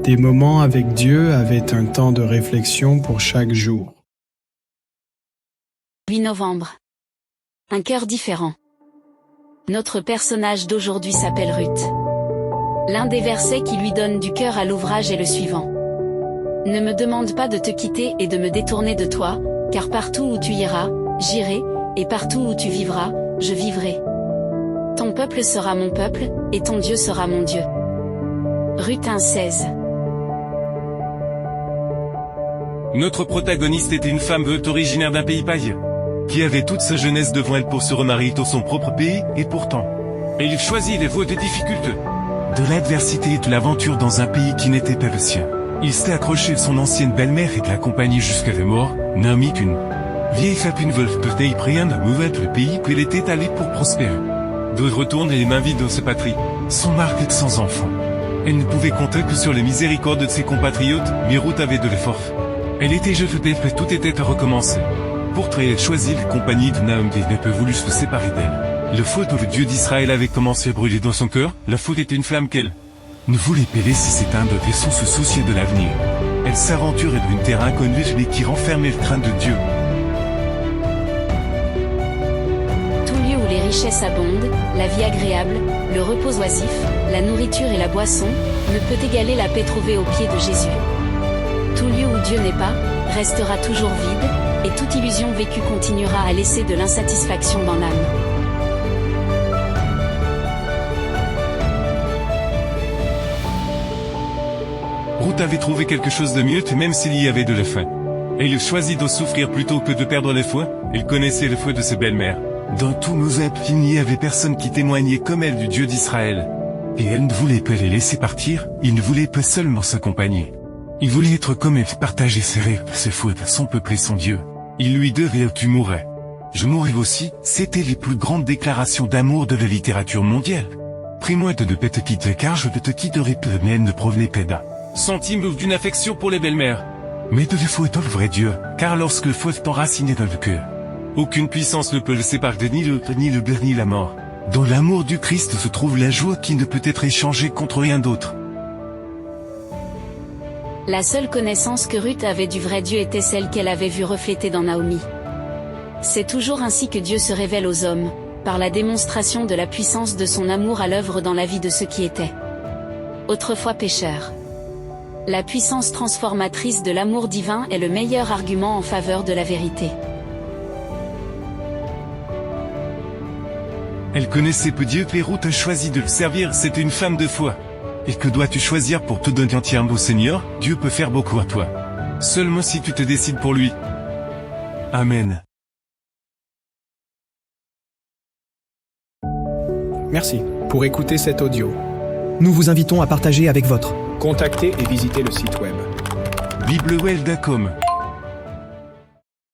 Des moments avec Dieu avaient un temps de réflexion pour chaque jour. 8 novembre. Un cœur différent. Notre personnage d'aujourd'hui s'appelle Ruth. L'un des versets qui lui donne du cœur à l'ouvrage est le suivant. Ne me demande pas de te quitter et de me détourner de toi, car partout où tu iras, j'irai, et partout où tu vivras, je vivrai. Ton peuple sera mon peuple, et ton Dieu sera mon Dieu. Ruth 1,16. Notre protagoniste était une femme veuve originaire d'un pays païen, qui avait toute sa jeunesse devant elle pour se remarier dans son propre pays, et pourtant, elle choisit les voies des difficultés, de l'adversité et de l'aventure dans un pays qui n'était pas le sien. Il s'était accroché à son ancienne belle-mère et de l'accompagner jusqu'à la mort, Naomi qu'une vieille femme, une veuve peut y prier d'un mauvais le pays où elle était allée pour prospérer. De retourne les mains vides dans sa patrie, son mari est sans enfant. Elle ne pouvait compter que sur les miséricordes de ses compatriotes, mais Ruth avait de l'effort. Elle était jeune et tout était à recommencer. Pourtant elle choisit la compagnie de Naomi et n'a pas voulu se séparer d'elle. Le feu pour le Dieu d'Israël avait commencé à brûler dans son cœur, la faute était une flamme qu'elle ne voulait pas laisser s'éteindre et sans se soucier de l'avenir. Elle s'aventurait dans une terre inconnue mais qui renfermait le crainte de Dieu. Tout lieu où les richesses abondent, la vie agréable, le repos oisif, la nourriture et la boisson, ne peut égaler la paix trouvée aux pieds de Jésus. Tout lieu où Dieu n'est pas, restera toujours vide, et toute illusion vécue continuera à laisser de l'insatisfaction dans l'âme. Ruth avait trouvé quelque chose de mieux, même s'il y avait de la faim. Elle choisit de souffrir plutôt que de perdre la foi. Elle connaissait le feu de ses belles-mères. Dans tous nos êtres, il n'y avait personne qui témoignait comme elle du Dieu d'Israël. Et elle ne voulait pas les laisser partir, il ne voulait pas seulement s'accompagner. Il voulait être comme elle, partager ses rêves, ses fautes, son peuple et son Dieu. Il lui devait « Tu mourrais. Je mourrai aussi », c'était les plus grandes déclarations d'amour de la littérature mondiale. Prie-moi de ne pas te quitter car je ne te quitterai pas, mais elle ne provenait pas d'un sentiment d'une affection pour les belles-mères, mais de la foi dans le vrai Dieu, car lorsque le foi est enraciné dans le cœur, aucune puissance ne peut le séparer ni le bien ni la mort. Dans l'amour du Christ se trouve la joie qui ne peut être échangée contre rien d'autre. La seule connaissance que Ruth avait du vrai Dieu était celle qu'elle avait vue reflétée dans Naomi. C'est toujours ainsi que Dieu se révèle aux hommes, par la démonstration de la puissance de son amour à l'œuvre dans la vie de ceux qui étaient autrefois pécheurs. La puissance transformatrice de l'amour divin est le meilleur argument en faveur de la vérité. Elle connaissait peu Dieu et Ruth a choisi de le servir, c'était une femme de foi. Et que dois-tu choisir pour te donner entièrement au Seigneur? Dieu peut faire beaucoup à toi. Seulement si tu te décides pour lui. Amen. Merci pour écouter cet audio. Nous vous invitons à partager avec votre. Contactez et visitez le site web. biblewell.com